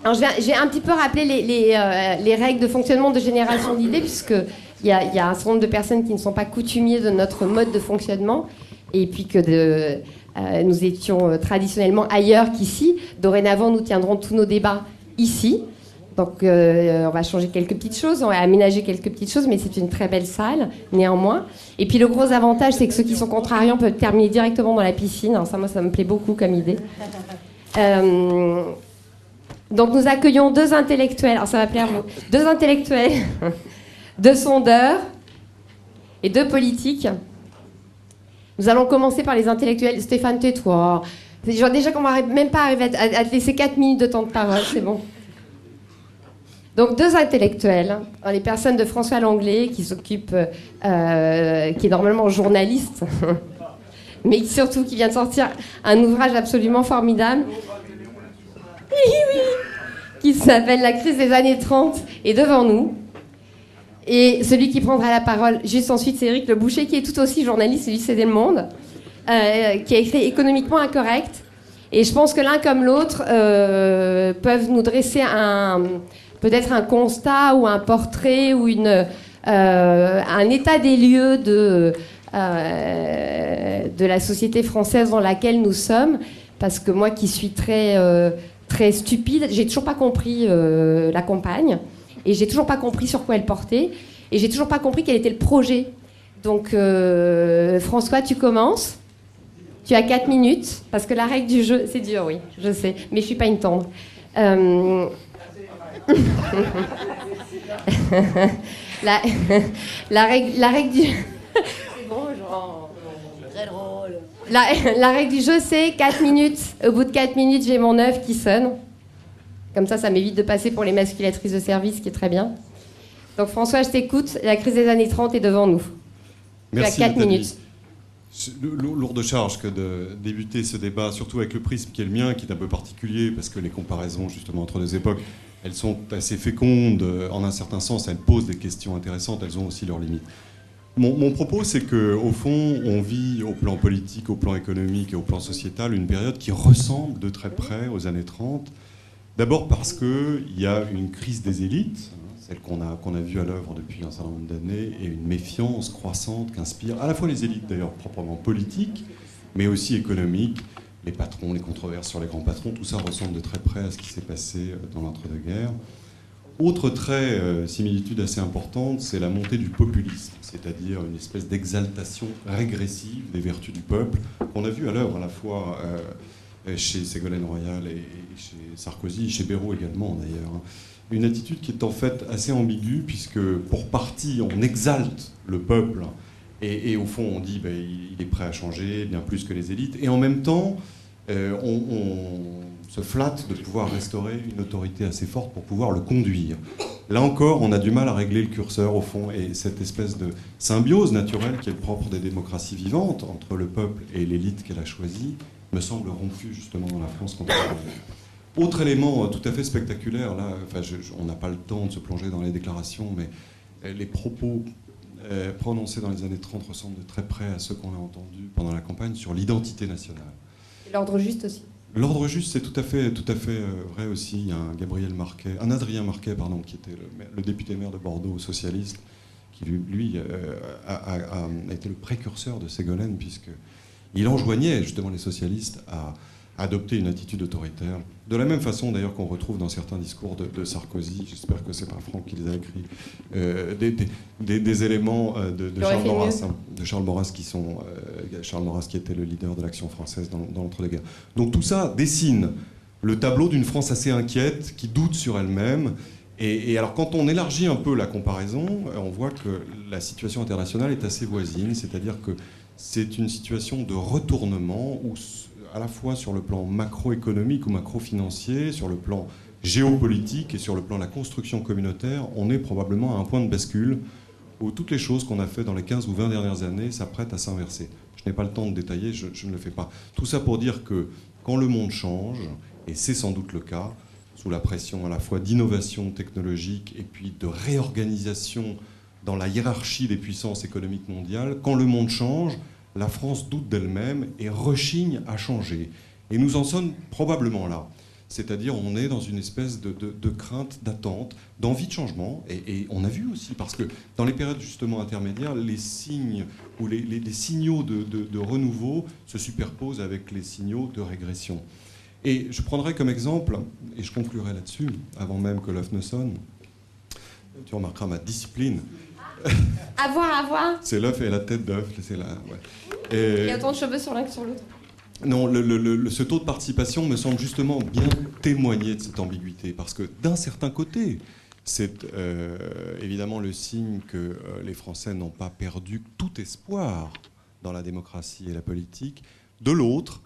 Alors, je vais un petit peu rappeler les règles de fonctionnement de génération d'idées, puisqu'il y a un certain nombre de personnes qui ne sont pas coutumiers de notre mode de fonctionnement, et puis que nous étions traditionnellement ailleurs qu'ici. Dorénavant, nous tiendrons tous nos débats ici. Donc, on va changer quelques petites choses, on va aménager quelques petites choses, mais c'est une très belle salle, néanmoins. Et puis, le gros avantage, c'est que ceux qui sont contrariants peuvent terminer directement dans la piscine. Alors ça, moi, ça me plaît beaucoup comme idée. Donc nous accueillons deux intellectuels, alors ça va plaire à vous, deux intellectuels, deux sondeurs et deux politiques. Nous allons commencer par les intellectuels. Stéphane, tais-toi. Déjà qu'on va même pas arriver à te laisser 4 minutes de temps de parole, c'est bon. Donc deux intellectuels, les personnes de François Langlais qui s'occupe, qui est normalement journaliste, mais surtout qui vient de sortir un ouvrage absolument formidable. Oui, qui s'appelle La crise des années 30 est devant nous. Et celui qui prendra la parole juste ensuite, c'est Éric Le Boucher, qui est tout aussi journaliste du CD Le Monde, qui a écrit Économiquement incorrect. Et je pense que l'un comme l'autre peuvent nous dresser peut-être un constat ou un portrait ou un état des lieux de la société française dans laquelle nous sommes. Parce que moi qui suis très stupide, j'ai toujours pas compris la campagne, et j'ai toujours pas compris sur quoi elle portait, et j'ai toujours pas compris quel était le projet. Donc François, tu commences. Tu as 4 minutes, parce que la règle du jeu, c'est dur, oui, je sais, mais je suis pas une tendre. la règle du... C'est bon, genre... Très drôle. La règle du jeu, c'est 4 minutes. Au bout de 4 minutes, j'ai mon œuf qui sonne. Comme ça m'évite de passer pour les masculatrices de service, ce qui est très bien. Donc François, je t'écoute. La crise des années 30 est devant nous. Merci, tu as 4 minutes. Lourde charge que de débuter ce débat, surtout avec le prisme qui est le mien, qui est un peu particulier, parce que les comparaisons justement entre deux époques, elles sont assez fécondes. En un certain sens, elles posent des questions intéressantes, elles ont aussi leurs limites. Mon propos, c'est qu'au fond, on vit au plan politique, au plan économique et au plan sociétal une période qui ressemble de très près aux années 30. D'abord parce qu'il y a une crise des élites, celle qu'on a vue à l'œuvre depuis un certain nombre d'années, et une méfiance croissante qu'inspirent à la fois les élites d'ailleurs proprement politiques, mais aussi économiques. Les patrons, les controverses sur les grands patrons, tout ça ressemble de très près à ce qui s'est passé dans l'entre-deux-guerres. Autre trait, similitude assez importante, c'est la montée du populisme, c'est-à-dire une espèce d'exaltation régressive des vertus du peuple, qu'on a vu à l'œuvre à la fois chez Ségolène Royal et chez Sarkozy, chez Bayrou également d'ailleurs. Une attitude qui est en fait assez ambiguë, puisque pour partie, on exalte le peuple, et au fond, on dit il est prêt à changer, bien plus que les élites, et en même temps, on se flatte de pouvoir restaurer une autorité assez forte pour pouvoir le conduire. Là encore, on a du mal à régler le curseur, au fond, et cette espèce de symbiose naturelle qui est le propre des démocraties vivantes, entre le peuple et l'élite qu'elle a choisie, me semble rompue justement dans la France contemporaine. Autre élément tout à fait spectaculaire, là, on n'a pas le temps de se plonger dans les déclarations, mais les propos prononcés dans les années 30 ressemblent de très près à ceux qu'on a entendus pendant la campagne sur l'identité nationale. Et l'ordre juste aussi. L'ordre juste, c'est tout à fait vrai aussi. Il y a un Adrien Marquet, qui était le député maire de Bordeaux socialiste, qui lui a été le précurseur de Ségolène, puisqu'il enjoignait justement les socialistes à adopter une attitude autoritaire. De la même façon d'ailleurs qu'on retrouve dans certains discours de Sarkozy, j'espère que c'est pas Franck qui les a écrits, des éléments de Charles Maurras, Charles Maurras Charles Maurras qui était le leader de l'Action française dans l'entre-deux-guerres. Donc tout ça dessine le tableau d'une France assez inquiète, qui doute sur elle-même. Et alors quand on élargit un peu la comparaison, on voit que la situation internationale est assez voisine, c'est-à-dire que c'est une situation de retournement où, à la fois sur le plan macroéconomique ou macro-financier, sur le plan géopolitique et sur le plan de la construction communautaire, on est probablement à un point de bascule où toutes les choses qu'on a fait dans les 15 ou 20 dernières années s'apprêtent à s'inverser. Je n'ai pas le temps de détailler, je ne le fais pas. Tout ça pour dire que quand le monde change, et c'est sans doute le cas, sous la pression à la fois d'innovation technologique et puis de réorganisation dans la hiérarchie des puissances économiques mondiales, quand le monde change, la France doute d'elle-même et rechigne à changer. Et nous en sommes probablement là. C'est-à-dire, on est dans une espèce de crainte, d'attente, d'envie de changement. Et on a vu aussi, parce que dans les périodes justement intermédiaires, les signes ou les signaux de renouveau se superposent avec les signaux de régression. Et je prendrai comme exemple, et je conclurai là-dessus, avant même que l'œuf ne sonne, tu remarqueras ma discipline. À voir. C'est l'œuf et la tête d'œuf. C'est là, ouais. Il y a autant de cheveux sur l'un que sur l'autre. Non, ce taux de participation me semble justement bien témoigner de cette ambiguïté, parce que d'un certain côté, c'est évidemment le signe que les Français n'ont pas perdu tout espoir dans la démocratie et la politique. De l'autre,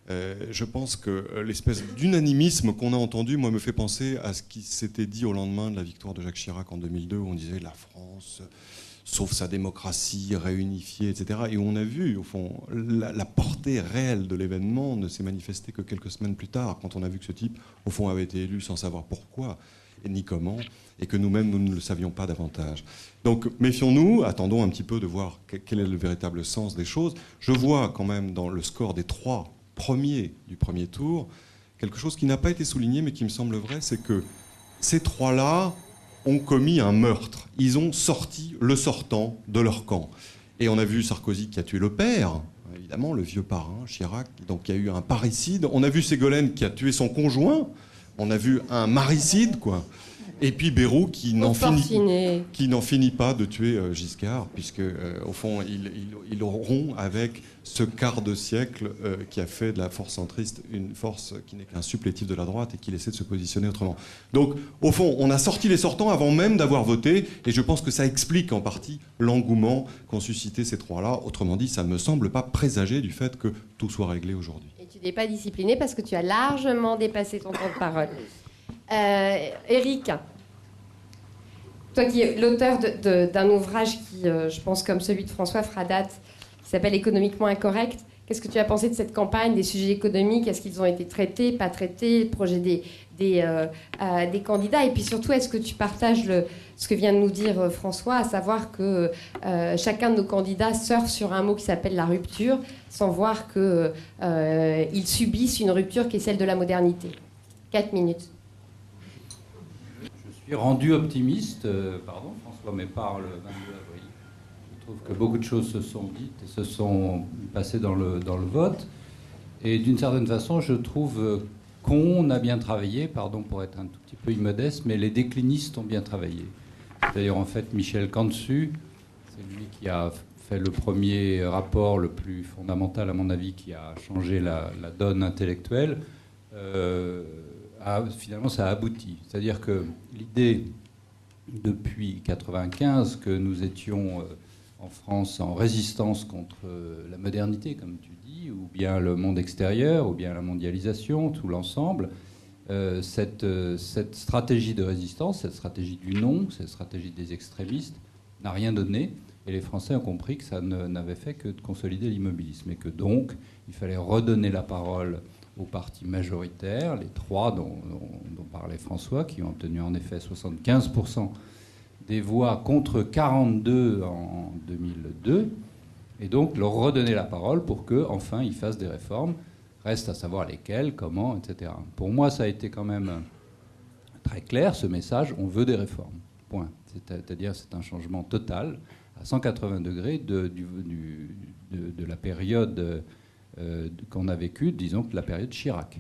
je pense que l'espèce d'unanimisme qu'on a entendu, moi, me fait penser à ce qui s'était dit au lendemain de la victoire de Jacques Chirac en 2002, où on disait la France sauve sa démocratie, réunifiée, etc. Et où on a vu, au fond, la portée réelle de l'événement ne s'est manifestée que quelques semaines plus tard, quand on a vu que ce type, au fond, avait été élu sans savoir pourquoi et ni comment, et que nous-mêmes, nous ne le savions pas davantage. Donc, méfions-nous, attendons un petit peu de voir quel est le véritable sens des choses. Je vois quand même dans le score des 3 premiers du premier tour quelque chose qui n'a pas été souligné, mais qui me semble vrai, c'est que ces 3-là ont commis un meurtre. Ils ont sorti le sortant de leur camp. Et on a vu Sarkozy qui a tué le père, évidemment, le vieux parrain, Chirac, donc il y a eu un parricide. On a vu Ségolène qui a tué son conjoint. On a vu un maricide, quoi. Et puis Bayrou qui n'en finit pas de tuer Giscard, puisque au fond il rompt avec ce quart de siècle qui a fait de la force centriste une force qui n'est qu'un supplétif de la droite et qui essaie de se positionner autrement. Donc au fond, on a sorti les sortants avant même d'avoir voté, et je pense que ça explique en partie l'engouement qu'ont suscité ces 3-là. Autrement dit, ça ne me semble pas présager du fait que tout soit réglé aujourd'hui. Et tu n'es pas discipliné parce que tu as largement dépassé ton temps de parole. Éric, toi qui es l'auteur d'un ouvrage qui, je pense, comme celui de François Fradat, qui s'appelle Économiquement incorrect, qu'est-ce que tu as pensé de cette campagne, des sujets économiques? Est-ce qu'ils ont été traités, pas traités, le projet des candidats? Et puis surtout, est-ce que tu partages ce que vient de nous dire François, à savoir que chacun de nos candidats surfe sur un mot qui s'appelle la rupture, sans voir qu'ils subissent une rupture qui est celle de la modernité? 4 minutes. Je suis rendu optimiste, pardon, François m'épare le 22 avril. Je trouve que beaucoup de choses se sont dites et se sont passées dans le vote. Et d'une certaine façon, je trouve qu'on a bien travaillé, pardon pour être un tout petit peu immodeste, mais les déclinistes ont bien travaillé. C'est-à-dire, en fait, Michel Cantu, c'est lui qui a fait le premier rapport le plus fondamental, à mon avis, qui a changé la donne intellectuelle. Finalement, ça a abouti. C'est-à-dire que l'idée, depuis 1995, que nous étions en France en résistance contre la modernité, comme tu dis, ou bien le monde extérieur, ou bien la mondialisation, tout l'ensemble, cette stratégie de résistance, cette stratégie du non, cette stratégie des extrémistes, n'a rien donné. Et les Français ont compris que ça n'avait fait que de consolider l'immobilisme. Et que donc, il fallait redonner la parole aux partis majoritaires, les 3 dont parlait François, qui ont obtenu en effet 75% des voix contre 42 en 2002, et donc leur redonner la parole pour qu'enfin ils fassent des réformes. Reste à savoir lesquelles, comment, etc. Pour moi, ça a été quand même très clair, ce message, on veut des réformes. Point. C'est-à-dire c'est un changement total, à 180 degrés de la période qu'on a vécu, disons que la période Chirac.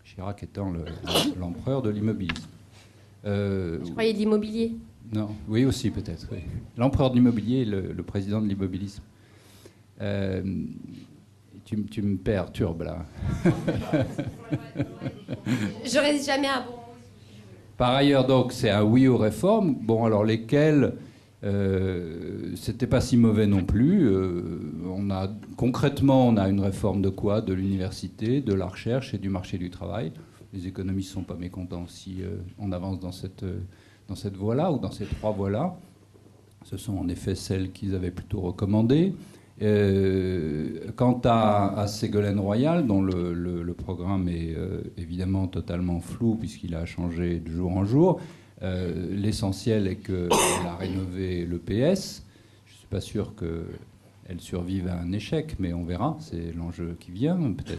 Chirac étant l'empereur de l'immobilisme. Je croyais de l'immobilier. Non, oui aussi peut-être. Oui. L'empereur de l'immobilier et le président de l'immobilisme. Tu me perturbes là. J'aurais jamais un bon. Par ailleurs, donc, c'est un oui aux réformes. Bon, alors lesquelles c'était pas si mauvais non plus. Concrètement, on a une réforme de quoi? De l'université, de la recherche et du marché du travail. Les économistes ne sont pas mécontents si on avance dans cette voie-là, ou dans ces 3 voies-là. Ce sont en effet celles qu'ils avaient plutôt recommandées. Quant à Ségolène Royal, dont le programme est évidemment totalement flou puisqu'il a changé de jour en jour, l'essentiel est qu'elle a rénové le PS. Je ne suis pas sûr qu'elle survive à un échec, mais on verra. C'est l'enjeu qui vient. Peut-être